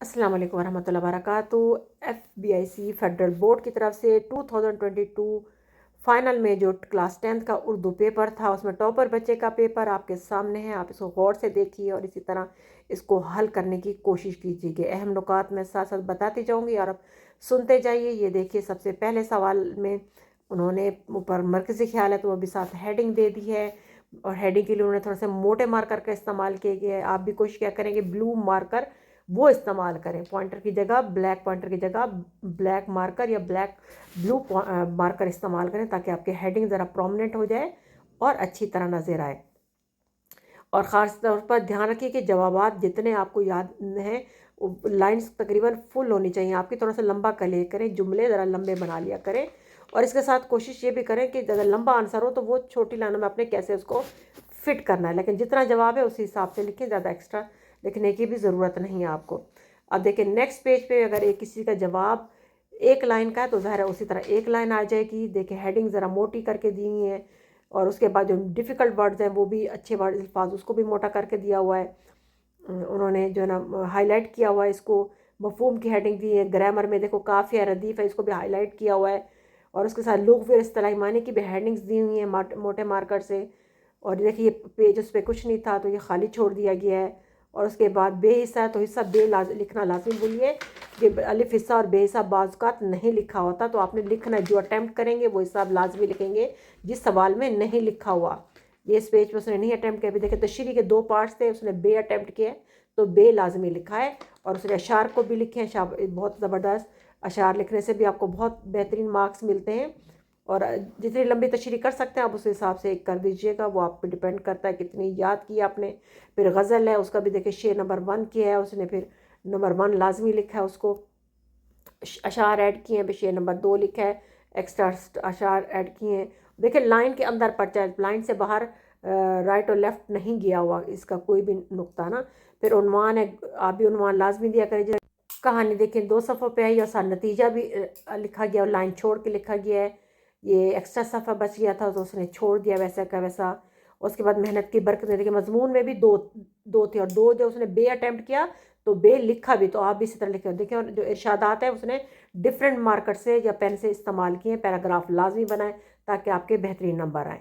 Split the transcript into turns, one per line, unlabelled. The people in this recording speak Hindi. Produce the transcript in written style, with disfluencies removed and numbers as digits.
अस्सलाम वालेकुम वरहमतुल्लाहि वबरकातुहू। FBIC फेडरल बोर्ड की तरफ से 2022 फाइनल में जो क्लास 10th का उर्दू पेपर था उसमें टॉपर बच्चे का पेपर आपके सामने है। आप इसको गौर से देखिए और इसी तरह इसको हल करने की कोशिश कीजिए। अहम नुकात मैं साथ साथ बताती जाऊंगी और आप सुनते जाइए। ये देखिए, सबसे पहले सवाल में उन्होंने ऊपर मरकज़ी ख्याल है तो वो भी साथ हेडिंग दे दी है और हेडिंग के लिए उन्होंने थोड़े से मोटे मार्कर का इस्तेमाल किया गया है। आप भी कोशिश क्या करेंगे, ब्लू मार्कर वो इस्तेमाल करें। पॉइंटर की जगह ब्लैक, पॉइंटर की जगह ब्लैक मार्कर या ब्लू मार्कर इस्तेमाल करें ताकि आपके हेडिंग ज़रा प्रोमिनेंट हो जाए और अच्छी तरह नज़र आए। और ख़ास तौर पर ध्यान रखिए कि जवाबात जितने आपको याद हैं लाइंस तकरीबन फुल होनी चाहिए आपकी। थोड़ा सा लंबा कले करें, जुमले ज़रा लंबे बना लिया करें और इसके साथ कोशिश ये भी करें कि अगर लंबा आंसर हो तो वो छोटी लाइनों में आपने कैसे उसको फिट करना है, लेकिन जितना जवाब है उसी हिसाब से लिखें, ज़्यादा एक्स्ट्रा लिखने की भी ज़रूरत नहीं है आपको। अब देखिए नेक्स्ट पेज पे अगर एक किसी का जवाब एक लाइन का है तो ज़ाहिर है उसी तरह एक लाइन आ जाएगी। देखिए हेडिंग ज़रा मोटी करके दी हुई है और उसके बाद जो डिफ़िकल्ट वर्ड्स हैं वो भी अच्छे वर्ड अल्फाज उसको भी मोटा करके दिया हुआ है। उन्होंने जो है ना हाईलाइट किया हुआ है इसको। मफ़हूम की हेडिंग दी है। ग्रामर में देखो काफ़िया रदीफ़ है, इसको भी हाईलाइट किया हुआ है और उसके साथ लुग़ फिर इस्तिलाही मानी की भी हेडिंग्स दी हुई हैं मोटे मार्कर से। और देखिए पेज उस पर कुछ नहीं था तो ये खाली छोड़ दिया गया है। और उसके बाद बेहिस्सा है तो हिस्सा लिखना लाजिम भूलिए कि अलिफ हिस्सा और बेहिस्सा बाज़ात नहीं लिखा होता, तो आपने लिखना जो अटैम्प्ट करेंगे वो हिस्सा लाजमी लिखेंगे जिस सवाल में नहीं लिखा हुआ। ये इस पेज पर उसने नहीं अटैम्प्ट किया। देखिए तशरीह के 2 पार्ट्स थे, उसने बे अटैम्प्ट किया तो बे लाजमी लिखा है और उसने अशार को भी लिखे हैं। बहुत ज़बरदस्त अशार लिखने से भी आपको बहुत बेहतरीन मार्क्स मिलते हैं और जितनी लंबी तशरीह कर सकते हैं आप उस हिसाब से कर दीजिएगा। वो आप पे डिपेंड करता है कितनी याद की आपने। फिर गज़ल है उसका भी देखिए शेर नंबर 1 किया है उसने, फिर नंबर 1 लाजमी लिखा है उसको। अशार ऐड किए हैं, फिर शेर नंबर 2 लिखा है, एक्स्ट्रा अशार ऐड किए हैं। देखिए लाइन के अंदर पढ़ता है, लाइन से बाहर राइट और लेफ्ट नहीं गया हुआ इसका कोई भी नुक्ता ना। फिर उन्वान है, आप भी उन्वान लाजमी दिया करें। कहानी देखिए 2 सफ़ों पे आई और साथ नतीजा भी लिखा गया और लाइन छोड़ के लिखा गया है। ये एक्स्ट्रा सफ़ा बच गया था तो उसने छोड़ दिया वैसा का वैसा। उसके बाद मेहनत की बरकत ने देखिए मजमून में भी दो थे और 2 जो उसने बे अटैम्प्ट किया तो बे लिखा भी, तो आप भी इसी तरह लिखे। देखिए और जो इरशादात है उसने डिफरेंट मार्कर से या पेन से इस्तेमाल किए, पैराग्राफ लाजमी बनाए ताकि आपके बेहतरीन नंबर आए।